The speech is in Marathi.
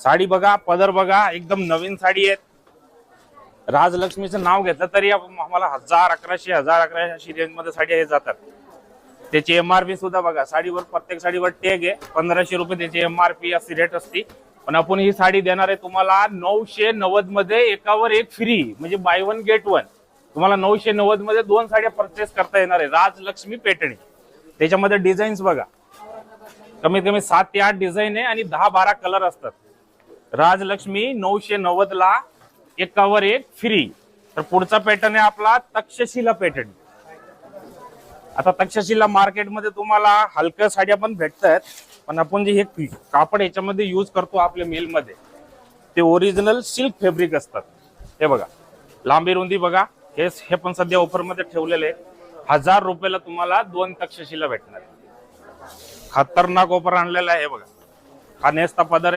साडी बघा, पदर बघा, एकदम नवीन साडी आहे। राजलक्ष्मीचं नाव घेतलं तरी आम्हाला 1000-1100 अशी रेंज मध्ये साडी हे जातात। त्याची MRP सुद्धा बघा, साडीवर प्रत्येक साडीवर टॅग आहे। 1500 रुपये त्याची MRP अशी रेट असते। पण आपण ही साडी देणार आहे तुम्हाला 990 मध्ये एकावर एक फ्री, म्हणजे बाय वन गेट वन। तुम्हाला 990 मध्ये 2 साड्या परचेस करता येणार आहे। राजलक्ष्मी पैठणी, त्याच्यामध्ये डिझाईन्स बघा, कमीत कमी 7 ते 8 डिझाईन आहे आणि 10-12 कलर असतात। राजलक्ष्मी 990 ला एकावर एक फ्री। तर पुढचा पॅटर्न आहे आपला तक्षशिला पैठणी। आता तक्षशिला मार्केटमध्ये तुम्हाला हलक्या साड्या पण भेटतात, पण आपण जे हे कापड याच्यामध्ये यूज करतो आपल्या मिल मध्ये ते ओरिजिनल सिल्क फॅब्रिक असतात। हे बघा, लांबी रुंदी बघा, हे पण सध्या ऑफर मध्ये ठेवलेले आहे। 1000 रुपयाला तुम्हाला 2 तक्षशिला भेटणार। खतरनाक ऑफर आणलेला आहे। हे बघा, हा नेसता पदर